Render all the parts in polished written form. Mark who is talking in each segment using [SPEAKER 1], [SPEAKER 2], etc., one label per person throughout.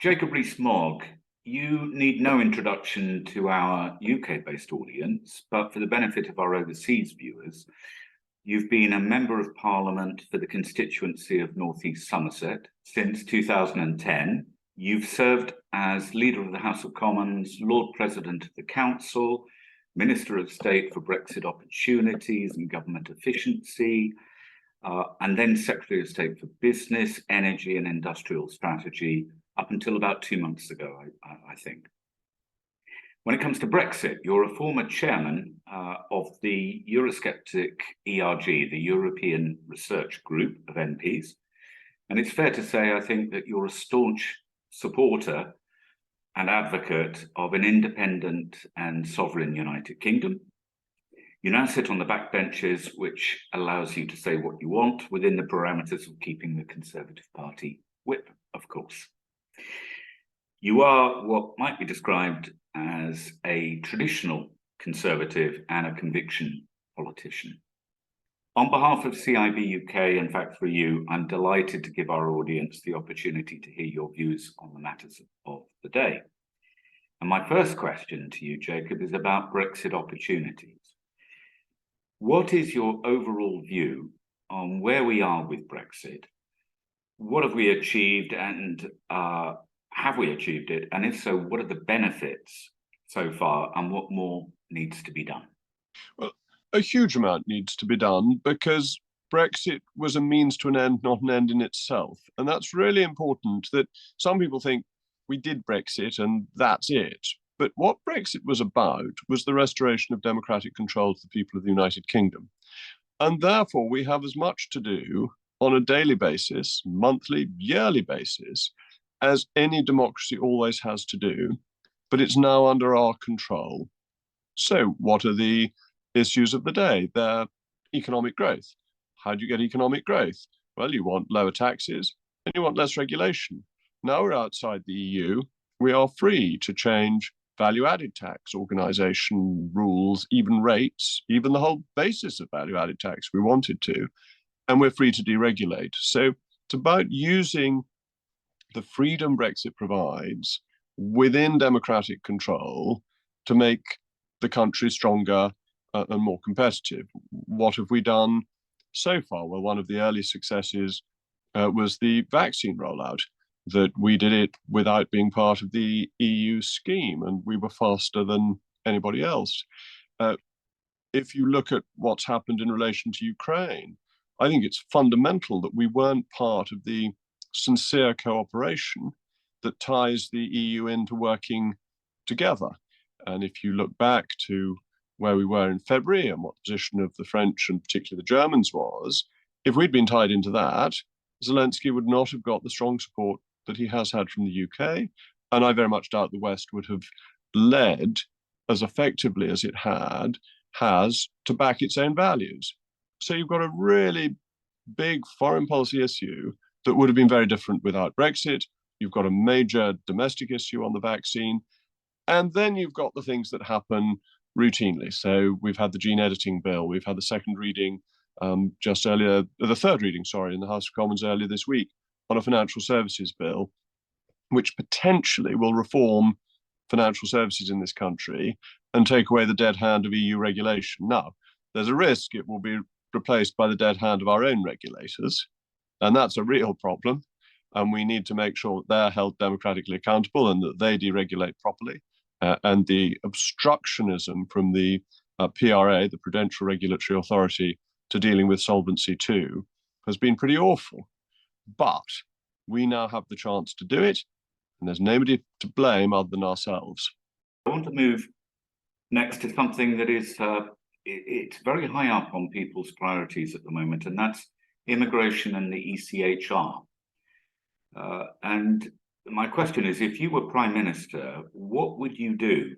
[SPEAKER 1] Jacob Rees-Mogg, you need no introduction to our UK-based audience, but for the benefit of our overseas viewers, you've been a Member of Parliament for the constituency of North East Somerset since 2010. You've served as Leader of the House of Commons, Lord President of the Council, Minister of State for Brexit Opportunities and Government Efficiency, and then Secretary of State for Business, Energy and Industrial Strategy, up until about 2 months ago, I think. When it comes to Brexit, you're a former chairman of the Eurosceptic ERG, the European Research Group of MPs. And it's fair to say, I think, that you're a staunch supporter and advocate of an independent and sovereign United Kingdom. You now sit on the backbenches, which allows you to say what you want within the parameters of keeping the Conservative Party whip, of course. You are what might be described as a traditional Conservative and a conviction politician. On behalf of CIBUK and Fact for You, I'm delighted to give our audience the opportunity to hear your views on the matters of the day. And my first question to you, Jacob, is about Brexit opportunities. What is your overall view on where we are with Brexit? What have we achieved, and have we achieved it? And if so, what are the benefits so far, and what more needs to be done?
[SPEAKER 2] Well, a huge amount needs to be done, because Brexit was a means to an end, not an end in itself. And that's really important. That some people think we did Brexit and that's it. But what Brexit was about was the restoration of democratic control to the people of the United Kingdom. And therefore, we have as much to do on a daily basis, monthly, yearly basis, as any democracy always has to do. But it's now under our control. So what are the issues of the day? They're economic growth. How do you get economic growth? Well, you want lower taxes and you want less regulation. Now we're outside the EU. We are free to change value-added tax organization rules, even rates, even the whole basis of value-added tax we wanted to, and we're free to deregulate. So it's about using the freedom Brexit provides within democratic control to make the country stronger and more competitive. What have we done so far? Well, one of the early successes was the vaccine rollout, that we did it without being part of the EU scheme, and we were faster than anybody else. If you look at what's happened in relation to Ukraine, I think it's fundamental that we weren't part of the sincere cooperation that ties the EU into working together. And if you look back to where we were in February and what the position of the French and particularly the Germans was, if we'd been tied into that, Zelensky would not have got the strong support that he has had from the UK. And I very much doubt the West would have led as effectively as it has to back its own values. So you've got a really big foreign policy issue that would have been very different without Brexit. You've got a major domestic issue on the vaccine. And then you've got the things that happen routinely. So we've had the gene editing bill. We've had the second reading the third reading, in the House of Commons earlier this week on a financial services bill, which potentially will reform financial services in this country and take away the dead hand of EU regulation. Now, there's a risk it will be replaced by the dead hand of our own regulators, and that's a real problem. And we need to make sure that they're held democratically accountable and that they deregulate properly. And the obstructionism from the PRA, the Prudential Regulatory Authority, to dealing with Solvency II has been pretty awful. But we now have the chance to do it, and there's nobody to blame other than ourselves.
[SPEAKER 1] I want to move next to something that is it's very high up on people's priorities at the moment, and that's immigration and the ECHR. And my question is, if you were Prime Minister, what would you do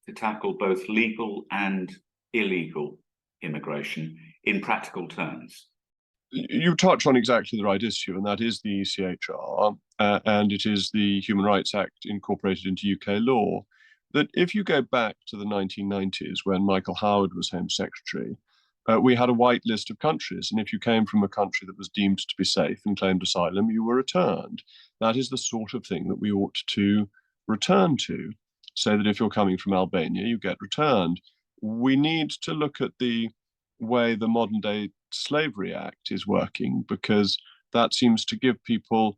[SPEAKER 1] to tackle both legal and illegal immigration in practical terms?
[SPEAKER 2] You touch on exactly the right issue, and that is the ECHR, and it is the Human Rights Act incorporated into UK law. That if you go back to the 1990s, when Michael Howard was Home Secretary, we had a white list of countries, and if you came from a country that was deemed to be safe and claimed asylum, you were returned. That is the sort of thing that we ought to return to, so that if you're coming from Albania, you get returned. We need to look at the way the modern day Slavery Act is working, because that seems to give people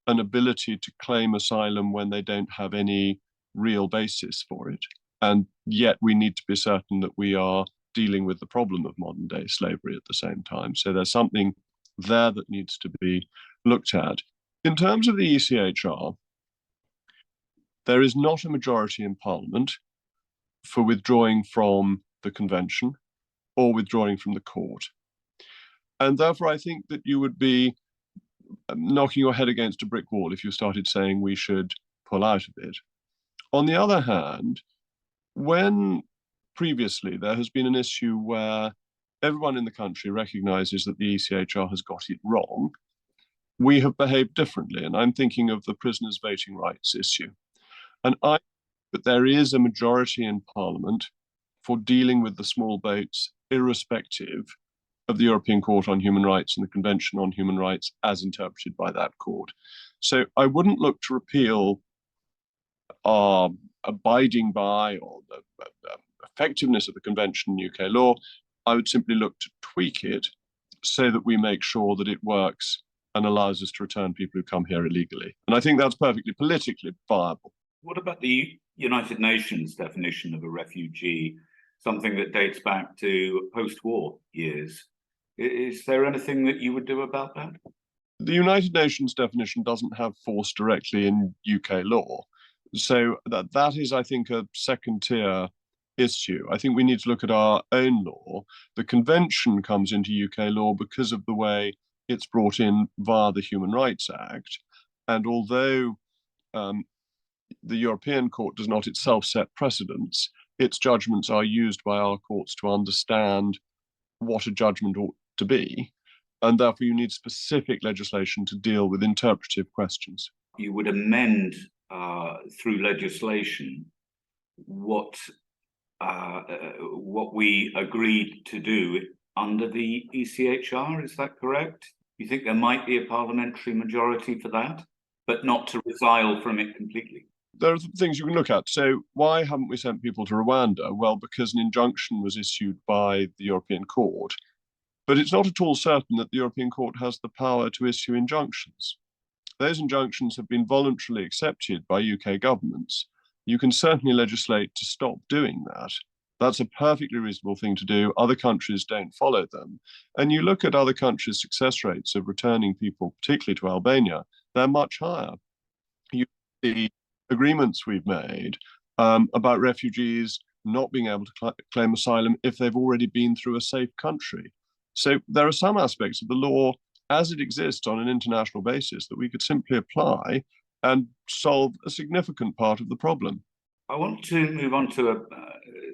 [SPEAKER 2] an ability to claim asylum when they don't have any real basis for it. And yet we need to be certain that we are dealing with the problem of modern day slavery at the same time. So there's something there that needs to be looked at. In terms of the ECHR, there is not a majority in Parliament for withdrawing from the convention or withdrawing from the court. And therefore, I think that you would be knocking your head against a brick wall if you started saying we should pull out of it. On the other hand, when previously there has been an issue where everyone in the country recognizes that the ECHR has got it wrong, we have behaved differently. And I'm thinking of the prisoners' voting rights issue. And but there is a majority in Parliament for dealing with the small boats, irrespective of the European Court on Human Rights and the Convention on Human Rights as interpreted by that court. So I wouldn't look to repeal abiding by or the effectiveness of the Convention in UK law. I would simply look to tweak it so that we make sure that it works and allows us to return people who come here illegally. And I think that's perfectly politically viable.
[SPEAKER 1] What about the United Nations definition of a refugee, something that dates back to post-war years? Is there anything that you would do about that?
[SPEAKER 2] The United Nations definition doesn't have force directly in UK law. So that is, I think, a second-tier issue. I think we need to look at our own law. The convention comes into UK law because of the way it's brought in via the Human Rights Act. And although the European Court does not itself set precedents, its judgments are used by our courts to understand what a judgment ought to be. And therefore, you need specific legislation to deal with interpretive questions.
[SPEAKER 1] You would amend through legislation what we agreed to do under the ECHR, is that correct? You think there might be a parliamentary majority for that, but not to resile from it completely?
[SPEAKER 2] There are things you can look at. So why haven't we sent people to Rwanda? Well, because an injunction was issued by the European Court. But it's not at all certain that the European Court has the power to issue injunctions. Those injunctions have been voluntarily accepted by UK governments. You can certainly legislate to stop doing that. That's a perfectly reasonable thing to do. Other countries don't follow them. And you look at other countries' success rates of returning people, particularly to Albania, they're much higher. You see agreements we've made about refugees not being able to claim asylum if they've already been through a safe country. So there are some aspects of the law as it exists on an international basis that we could simply apply and solve a significant part of the problem.
[SPEAKER 1] I want to move on to a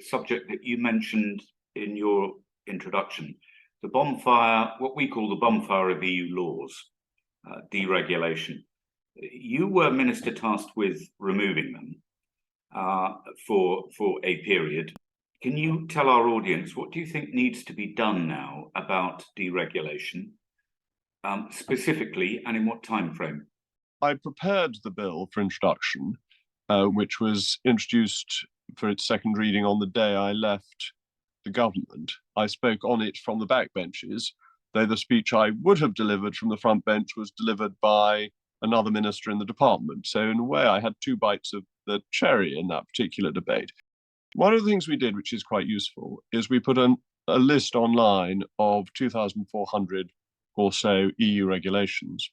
[SPEAKER 1] subject that you mentioned in your introduction, the bonfire, what we call the bonfire of EU laws, deregulation. You were minister tasked with removing them for a period. Can you tell our audience, what do you think needs to be done now about deregulation, specifically, and in what time frame?
[SPEAKER 2] I prepared the bill for introduction, which was introduced for its second reading on the day I left the government. I spoke on it from the backbenches, though the speech I would have delivered from the front bench was delivered by another minister in the department. So in a way, I had two bites of the cherry in that particular debate. One of the things we did, which is quite useful, is we put a list online of 2,400 or so EU regulations.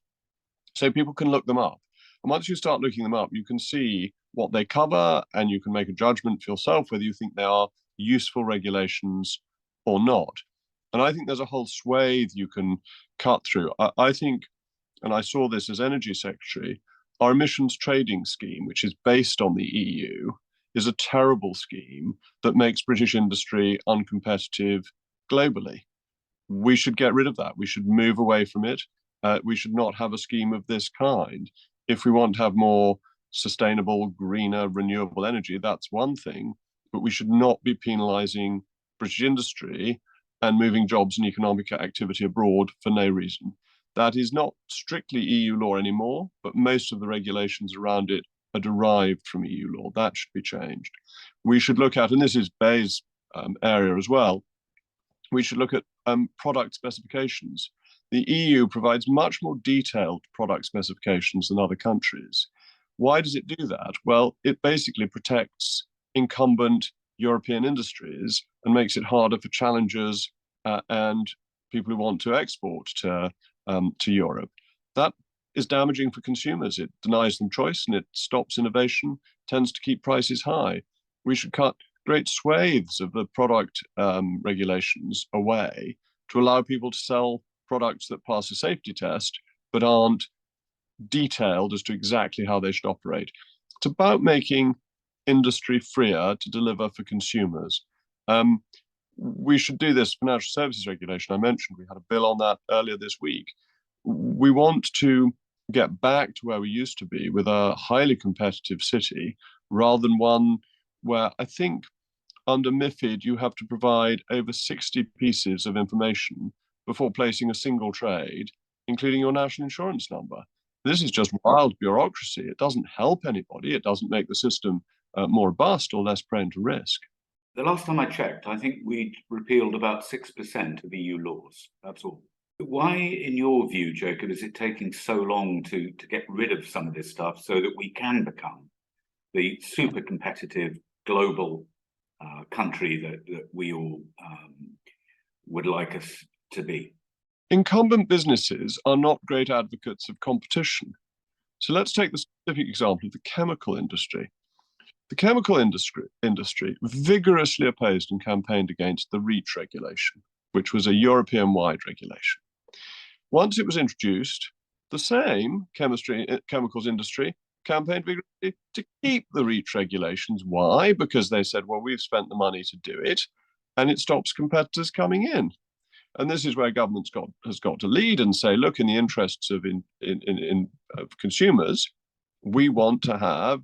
[SPEAKER 2] So people can look them up. And once you start looking them up, you can see what they cover, and you can make a judgment for yourself whether you think they are useful regulations or not. And I think there's a whole swathe you can cut through. I think, and I saw this as Energy Secretary, our emissions trading scheme, which is based on the EU, is a terrible scheme that makes British industry uncompetitive globally. We should get rid of that. We should move away from it. We should not have a scheme of this kind. If we want to have more sustainable, greener, renewable energy, that's one thing, but we should not be penalizing British industry and moving jobs and economic activity abroad for no reason. That is not strictly EU law anymore, but most of the regulations around it are derived from EU law. That should be changed. We should look at, and this is Bay's area as well, we should look at product specifications. The EU provides much more detailed product specifications than other countries. Why does it do that? Well, it basically protects incumbent European industries and makes it harder for challengers and people who want to export to Europe. That is damaging for consumers. It denies them choice and it stops innovation, tends to keep prices high. We should cut great swathes of the product regulations away to allow people to sell products that pass a safety test but aren't detailed as to exactly how they should operate. It's about making industry freer to deliver for consumers. We should do this financial services regulation I mentioned. We had a bill on that earlier this week. We want to get back to where we used to be with a highly competitive city rather than one where I think under MiFID you have to provide over 60 pieces of information before placing a single trade, including your national insurance number. This is just wild bureaucracy. It doesn't help anybody. It doesn't make the system more robust or less prone to risk.
[SPEAKER 1] The last time I checked, I think we repealed about 6% of EU laws. That's all. Why, in your view, Jacob, is it taking so long to get rid of some of this stuff so that we can become the super competitive global country that we all would like us to be?
[SPEAKER 2] Incumbent businesses are not great advocates of competition. So let's take the specific example of the chemical industry. The chemical industry vigorously opposed and campaigned against the REACH regulation, which was a European-wide regulation. Once it was introduced, the same chemicals industry campaigned vigorously to keep the REACH regulations. Why? Because they said, well, we've spent the money to do it, and it stops competitors coming in. And this is where government's has got to lead and say, look, in the interests of consumers, we want to have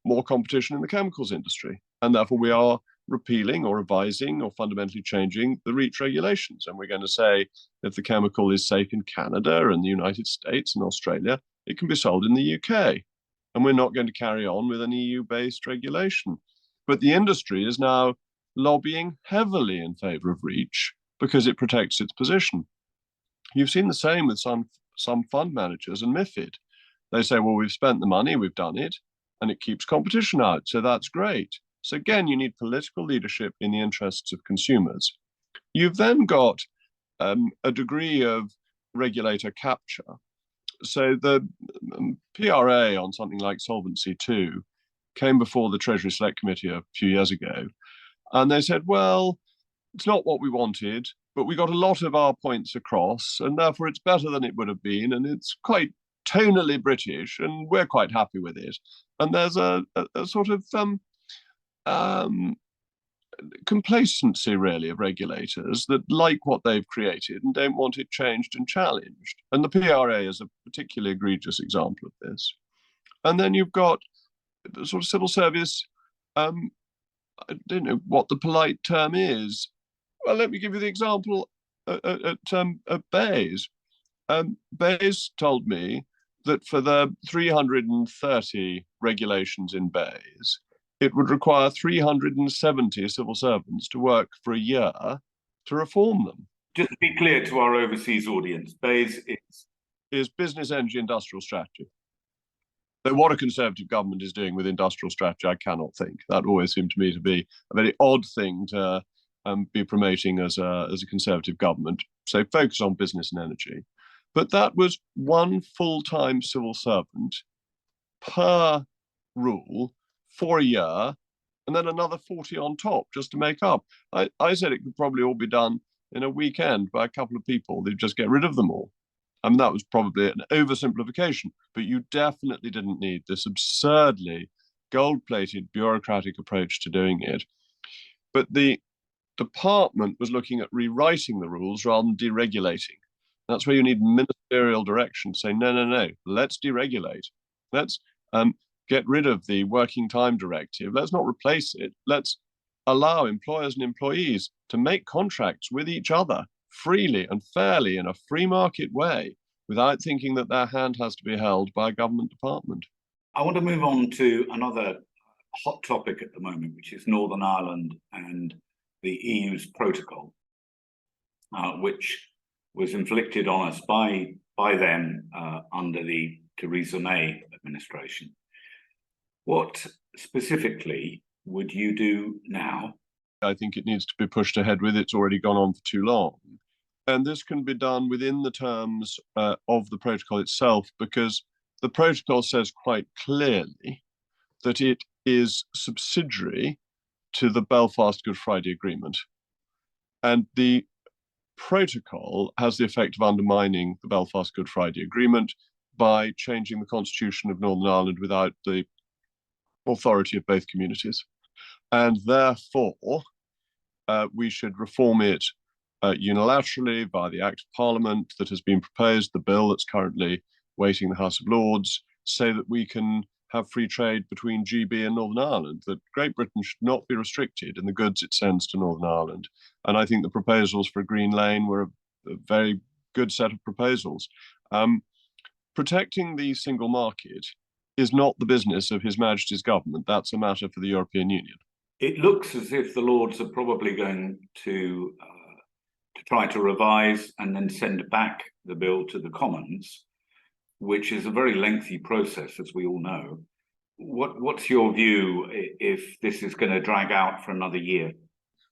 [SPEAKER 2] more competition in the chemicals industry. And therefore we are repealing or revising or fundamentally changing the REACH regulations. And we're going to say if the chemical is safe in Canada and the United States and Australia, it can be sold in the UK. And we're not going to carry on with an EU-based regulation. But the industry is now lobbying heavily in favor of REACH because it protects its position. You've seen the same with some fund managers and MiFID. They say, well, we've spent the money, we've done it, and it keeps competition out, so that's great. So again, you need political leadership in the interests of consumers. You've then got a degree of regulator capture. So the PRA on something like Solvency II came before the Treasury Select Committee a few years ago, and they said, well, it's not what we wanted, but we got a lot of our points across, and therefore it's better than it would have been, and it's quite tonally British, and we're quite happy with it. And there's a sort of complacency, really, of regulators that like what they've created and don't want it changed and challenged. And the PRA is a particularly egregious example of this. And then you've got the sort of civil service, I don't know what the polite term is. Well, let me give you the example at Bayes. Bayes told me that for the 330 regulations in Bayes, it would require 370 civil servants to work for a year to reform them.
[SPEAKER 1] Just to be clear to our overseas audience, Bayes
[SPEAKER 2] is business, energy, industrial strategy. But what a Conservative government is doing with industrial strategy, I cannot think. That always seemed to me to be a very odd thing to be promoting as a Conservative government. So focus on business and energy. But that was one full-time civil servant per rule for a year, and then another 40 on top just to make up. I said it could probably all be done in a weekend by a couple of people. They'd just get rid of them all. I mean, that was probably an oversimplification, but you definitely didn't need this absurdly gold-plated bureaucratic approach to doing it. But the department was looking at rewriting the rules rather than deregulating. That's where you need ministerial direction to say, no, let's deregulate. Let's get rid of the working time directive. Let's not replace it. Let's allow employers and employees to make contracts with each other freely and fairly in a free market way without thinking that their hand has to be held by a government department.
[SPEAKER 1] I want to move on to another hot topic at the moment, which is Northern Ireland and the EU's protocol, which was inflicted on us by them under the Theresa May administration. What specifically would you do now?
[SPEAKER 2] I think it needs to be pushed ahead with. It's already gone on for too long. And this can be done within the terms of the protocol itself, because the protocol says quite clearly that it is subsidiary to the Belfast Good Friday Agreement. And the protocol has the effect of undermining the Belfast Good Friday Agreement by changing the constitution of Northern Ireland without the authority of both communities. And therefore, we should reform it unilaterally by the Act of Parliament that has been proposed, the bill that's currently waiting the House of Lords, so that we can have free trade between GB and Northern Ireland, that Great Britain should not be restricted in the goods it sends to Northern Ireland. And I think the proposals for a Green Lane were a very good set of proposals. Protecting the single market is not the business of His Majesty's government. That's a matter for the European Union.
[SPEAKER 1] It looks as if the Lords are probably going to try to revise and then send back the bill to the Commons, which is a very lengthy process, as we all know. What's your view if this is going to drag out for another year?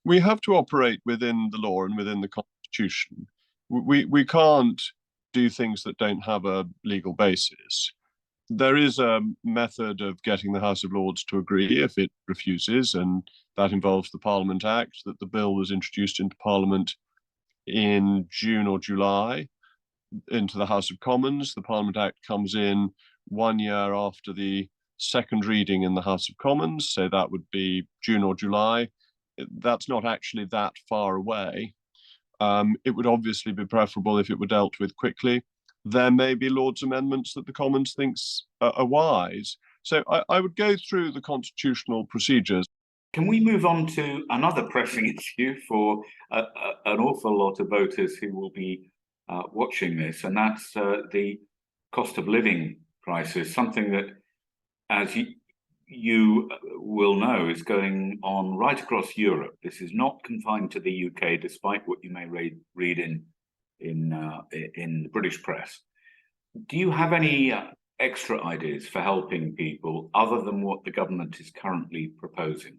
[SPEAKER 2] We have to operate within the law and within the Constitution. We can't do things that don't have a legal basis. There is a method of getting the House of Lords to agree if it refuses, and that involves the Parliament Act, that the bill was introduced into Parliament in June or July into the House of Commons. The Parliament Act comes in 1 year after the second reading in the House of Commons, so that would be June or July. That's not actually that far away. It would obviously be preferable if it were dealt with quickly. There may be Lords' amendments that the Commons thinks are wise. So I would go through the constitutional procedures.
[SPEAKER 1] Can we move on to another pressing issue for an awful lot of voters who will be watching this, and that's the cost of living crisis, something that, as you will know, is going on right across Europe. This is not confined to the UK, despite what you may read in the British press. Do you have any extra ideas for helping people other than what the government is currently proposing?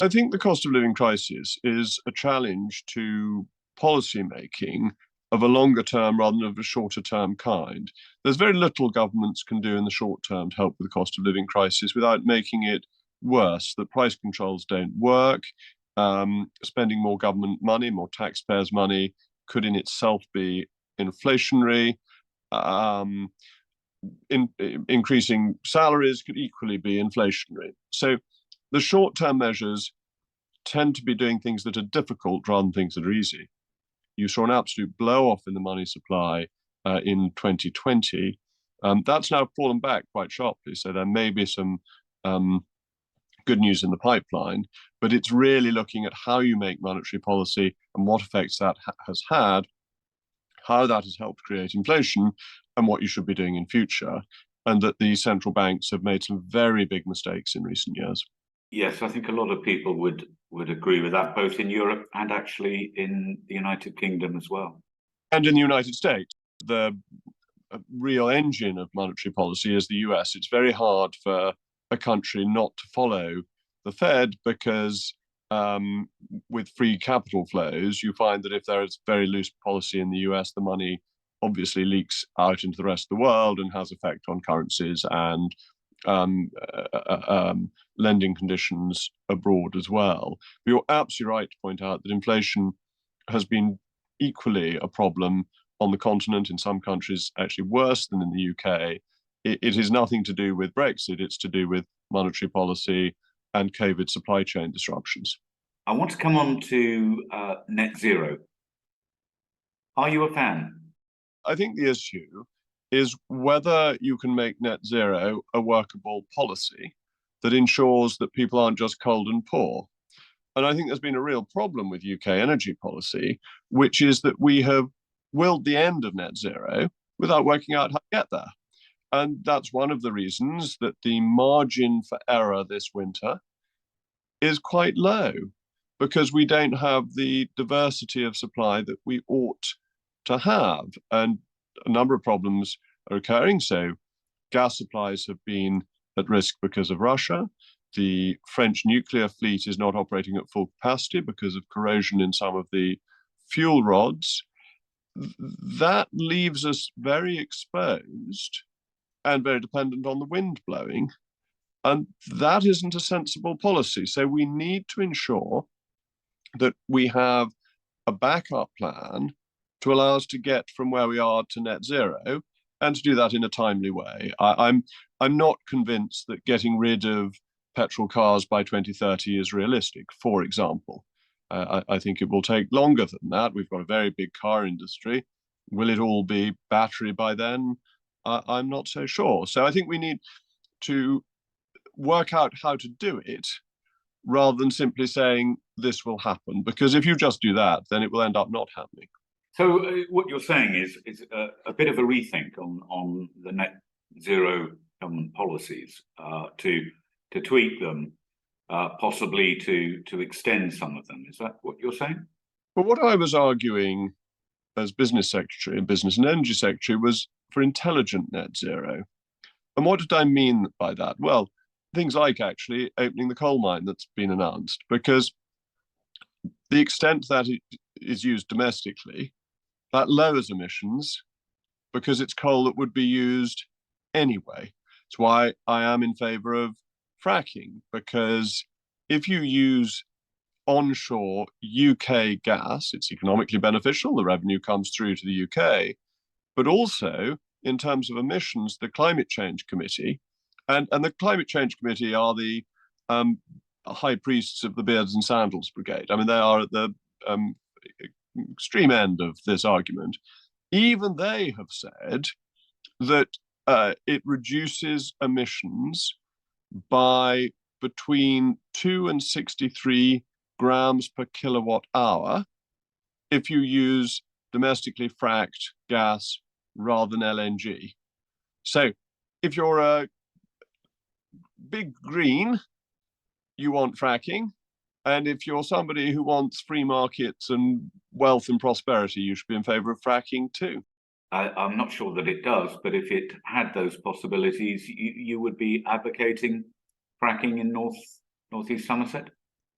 [SPEAKER 2] I think the cost of living crisis is a challenge to policy making of a longer term rather than of a shorter term kind. There's very little governments can do in the short term to help with the cost of living crisis without making it worse. The price controls don't work. Spending more government money, more taxpayers' money, could in itself be inflationary. Increasing salaries could equally be inflationary. So the short-term measures tend to be doing things that are difficult rather than things that are easy. You saw an absolute blow-off in the money supply in 2020. That's now fallen back quite sharply, so there may be some good news in the pipeline, but it's really looking at how you make monetary policy and what effects that has had, how that has helped create inflation, and what you should be doing in future, and that the central banks have made some very big mistakes in recent years.
[SPEAKER 1] Yes, I think a lot of people would agree with that, both in Europe and actually in the United Kingdom as well.
[SPEAKER 2] And in the United States, the real engine of monetary policy is the US. It's very hard for a country not to follow the Fed because with free capital flows, you find that if there is very loose policy in the US, the money obviously leaks out into the rest of the world and has effect on currencies and lending conditions abroad as well. But you're absolutely right to point out that inflation has been equally a problem on the continent, in some countries actually worse than in the UK. It is nothing to do with Brexit, it's to do with monetary policy and COVID supply chain disruptions.
[SPEAKER 1] I want to come on to net zero. Are you a fan?
[SPEAKER 2] I think the issue is whether you can make net zero a workable policy that ensures that people aren't just cold and poor. And I think there's been a real problem with UK energy policy, which is that we have willed the end of net zero without working out how to get there. And that's one of the reasons that the margin for error this winter is quite low, because we don't have the diversity of supply that we ought to have. And a number of problems are occurring. So gas supplies have been at risk because of Russia. The French nuclear fleet is not operating at full capacity because of corrosion in some of the fuel rods. That leaves us very exposed and very dependent on the wind blowing. And that isn't a sensible policy. So we need to ensure that we have a backup plan to allow us to get from where we are to net zero, and to do that in a timely way. I'm not convinced that getting rid of petrol cars by 2030 is realistic, for example. I think it will take longer than that. We've got a very big car industry. Will it all be battery by then? I'm not so sure. So I think we need to work out how to do it rather than simply saying this will happen. Because if you just do that, then it will end up not happening.
[SPEAKER 1] So what you're saying is a bit of a rethink on the net zero government policies to tweak them, possibly to extend some of them. Is that what you're saying?
[SPEAKER 2] Well, what I was arguing as business secretary and business and energy secretary was for intelligent net zero. And what did I mean by that? Well, things like actually opening the coal mine that's been announced, because the extent that it is used domestically, that lowers emissions because it's coal that would be used anyway. It's why I am in favor of fracking, because if you use onshore UK gas, it's economically beneficial, the revenue comes through to the UK, but also in terms of emissions, the Climate Change Committee, and the Climate Change Committee are the high priests of the beards and sandals brigade. I mean, they are at the extreme end of this argument. Even they have said that it reduces emissions by between 2 and 63 grams per kilowatt hour if you use domestically fracked gas rather than LNG. So if you're a big green, you want fracking. And if you're somebody who wants free markets and wealth and prosperity, you should be in favor of fracking too.
[SPEAKER 1] I'm not sure that it does, but if it had those possibilities, you would be advocating fracking in northeast Somerset?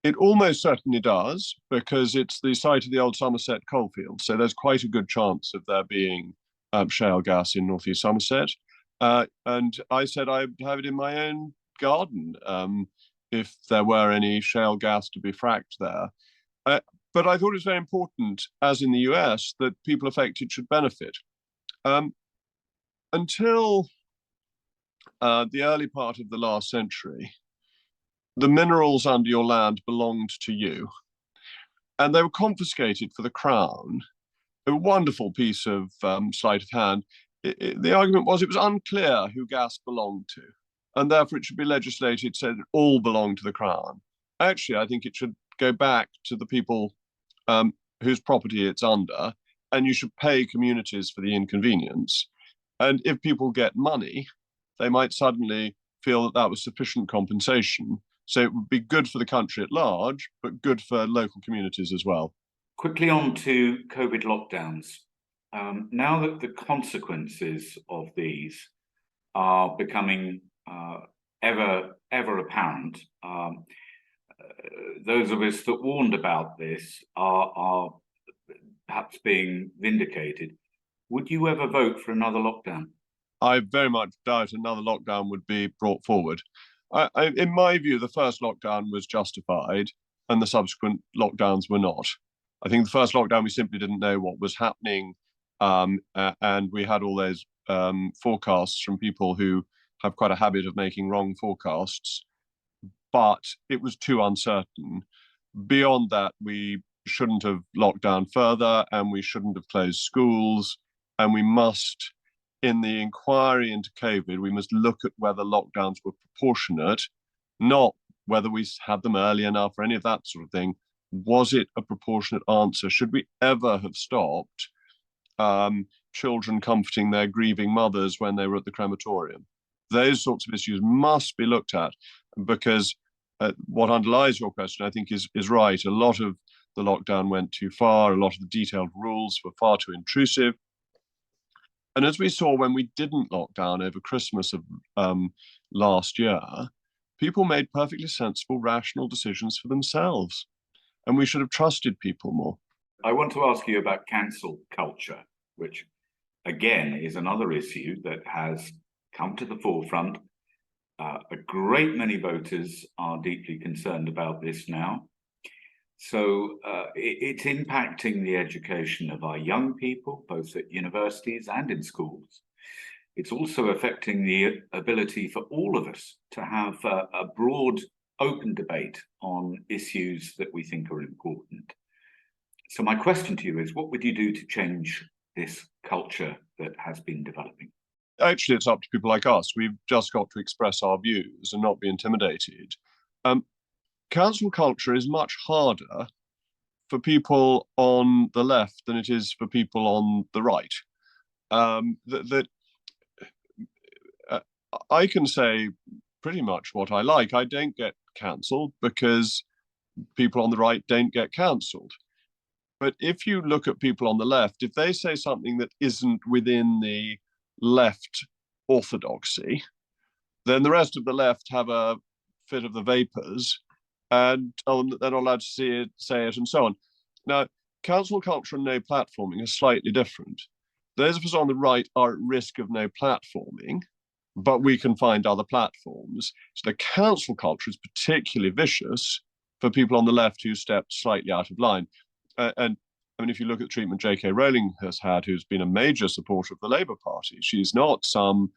[SPEAKER 2] It almost certainly does, because it's the site of the old Somerset coalfield. So there's quite a good chance of there being shale gas in northeast Somerset. And I said I'd have it in my own garden if there were any shale gas to be fracked there. But I thought it was very important, as in the US, that people affected should benefit. Until the early part of the last century, the minerals under your land belonged to you, and they were confiscated for the crown. A wonderful piece of sleight of hand. The argument was it was unclear who gas belonged to, and therefore it should be legislated so that it all belonged to the crown. Actually, I think it should go back to the people whose property it's under, and you should pay communities for the inconvenience. And if people get money, they might suddenly feel that that was sufficient compensation. So it would be good for the country at large, but good for local communities as well.
[SPEAKER 1] Quickly on to COVID lockdowns. Now that the consequences of these are becoming ever apparent, those of us that warned about this are perhaps being vindicated. Would you ever vote for another lockdown?
[SPEAKER 2] I very much doubt another lockdown would be brought forward. In my view, the first lockdown was justified and the subsequent lockdowns were not. I think the first lockdown, we simply didn't know what was happening. And we had all those forecasts from people who have quite a habit of making wrong forecasts, but it was too uncertain. Beyond that, we shouldn't have locked down further, and we shouldn't have closed schools. And we must, in the inquiry into COVID, we must look at whether lockdowns were proportionate, not whether we had them early enough or any of that sort of thing. Was it a proportionate answer? Should we ever have stopped children comforting their grieving mothers when they were at the crematorium? Those sorts of issues must be looked at, because what underlies your question, I think, is right. A lot of the lockdown went too far. A lot of the detailed rules were far too intrusive. And as we saw when we didn't lock down over Christmas of last year, people made perfectly sensible, rational decisions for themselves. And we should have trusted people more.
[SPEAKER 1] I want to ask you about cancel culture, which again is another issue that has come to the forefront. A great many voters are deeply concerned about this now. So it's impacting the education of our young people, both at universities and in schools. It's also affecting the ability for all of us to have a broad, open debate on issues that we think are important. So my question to you is, what would you do to change this culture that has been developing?
[SPEAKER 2] Actually, it's up to people like us. We've just got to express our views and not be intimidated. Cancel culture is much harder for people on the left than it is for people on the right. I can say pretty much what I like. I don't get cancelled because people on the right don't get cancelled. But if you look at people on the left, if they say something that isn't within the left orthodoxy, then the rest of the left have a fit of the vapors and tell them that they're not allowed to say it, and so on. Now, cancel culture and no platforming are slightly different. Those of us on the right are at risk of no platforming, but we can find other platforms. So the cancel culture is particularly vicious for people on the left who step slightly out of line. And I mean, if you look at the treatment J.K. Rowling has had, who's been a major supporter of the Labour Party, she's not some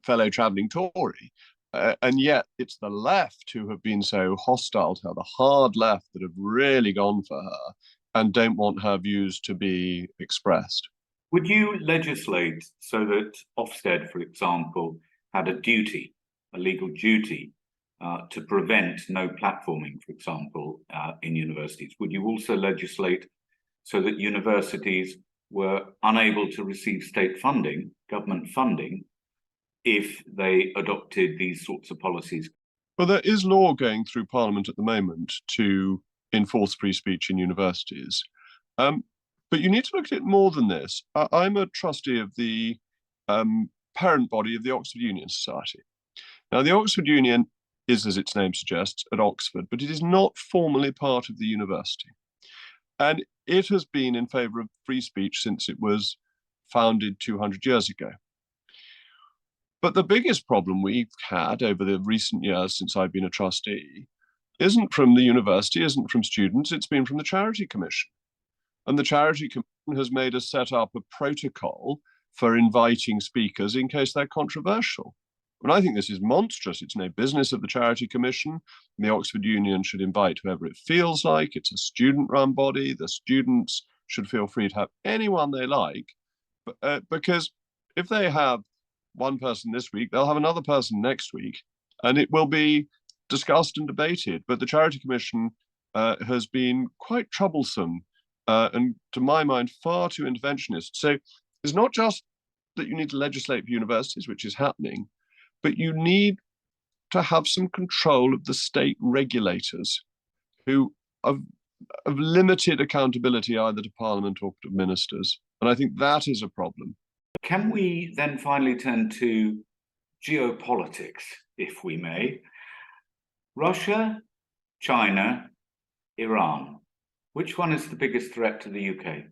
[SPEAKER 2] fellow travelling Tory. And yet it's the left who have been so hostile to her, the hard left that have really gone for her and don't want her views to be expressed.
[SPEAKER 1] Would you legislate so that Ofsted, for example, had a duty, a legal duty, to prevent no platforming, for example, in universities? Would you also legislate so that universities were unable to receive state funding, government funding, if they adopted these sorts of policies?
[SPEAKER 2] Well, there is law going through Parliament at the moment to enforce free speech in universities. But you need to look at it more than this. I'm a trustee of the parent body of the Oxford Union Society. Now, the Oxford Union is, as its name suggests, at Oxford, but it is not formally part of the university. And it has been in favour of free speech since it was founded 200 years ago. But the biggest problem we've had over the recent years since I've been a trustee isn't from the university, isn't from students, it's been from the Charity Commission. And the Charity Commission has made us set up a protocol for inviting speakers in case they're controversial. And I think this is monstrous. It's no business of the Charity Commission. The Oxford Union should invite whoever it feels like. It's a student-run body. The students should feel free to have anyone they like, because if they have one person this week, they'll have another person next week, and it will be discussed and debated. But the Charity Commission has been quite troublesome and, to my mind, far too interventionist. So it's not just that you need to legislate for universities, which is happening, but you need to have some control of the state regulators who have limited accountability either to Parliament or to ministers. And I think that is a problem.
[SPEAKER 1] Can we then finally turn to geopolitics, if we may? Russia, China, Iran. Which one is the biggest threat to the UK?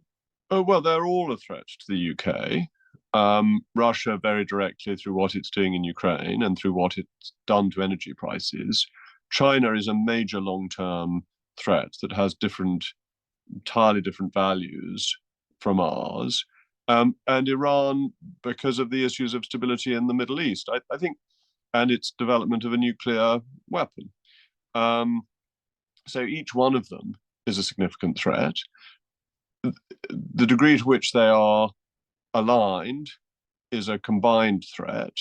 [SPEAKER 2] Oh, well, they're all a threat to the UK. Russia very directly through what it's doing in Ukraine and through what it's done to energy prices. China is a major long-term threat that has entirely different values from ours. And Iran, because of the issues of stability in the Middle East, I think, and its development of a nuclear weapon. So each one of them is a significant threat. The degree to which they are aligned is a combined threat.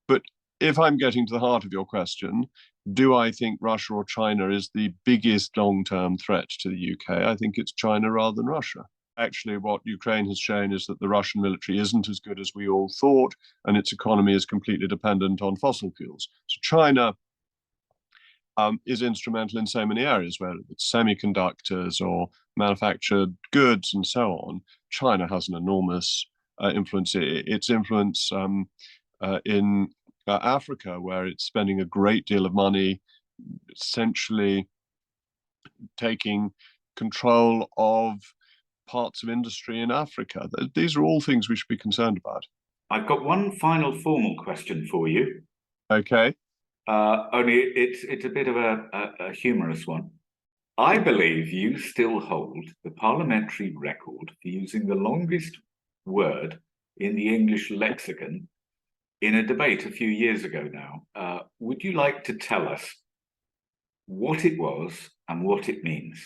[SPEAKER 2] But if I'm getting to the heart of your question, do I think Russia or China is the biggest long-term threat to the UK? I think it's China rather than Russia. Actually, what Ukraine has shown is that the Russian military isn't as good as we all thought, and its economy is completely dependent on fossil fuels. So China is instrumental in so many areas, whether it's semiconductors or manufactured goods and so on. China has an enormous influence. Its influence in Africa, where it's spending a great deal of money, essentially taking control of parts of industry in Africa. These are all things we should be concerned about.
[SPEAKER 1] I've got one final formal question for you.
[SPEAKER 2] Okay.
[SPEAKER 1] Only it's a bit of a humorous one. I believe you still hold the parliamentary record for using the longest word in the English lexicon in a debate a few years ago now. Would you like to tell us what it was and what it means?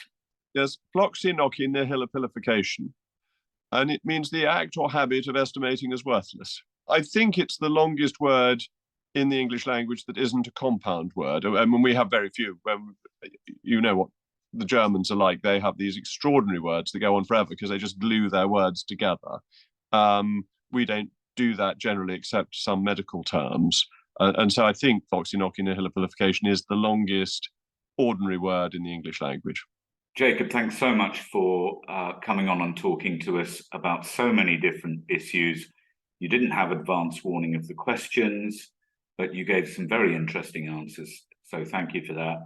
[SPEAKER 2] Yes, floxinoki nihilipilification, and it means the act or habit of estimating as worthless. I think it's the longest word in the English language that isn't a compound word. I mean, we have very few. You know what the Germans are like. They have these extraordinary words that go on forever because they just glue their words together. We don't do that generally, except some medical terms. And so I think floxinoki nihilipilification is the longest ordinary word in the English language.
[SPEAKER 1] Jacob, thanks so much for coming on and talking to us about so many different issues. You didn't have advance warning of the questions, but you gave some very interesting answers. So thank you for that.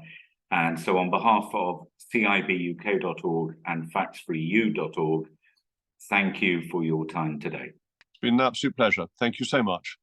[SPEAKER 1] And so on behalf of CIBUK.org and factsforyou.org, thank you for your time today.
[SPEAKER 2] It's been an absolute pleasure. Thank you so much.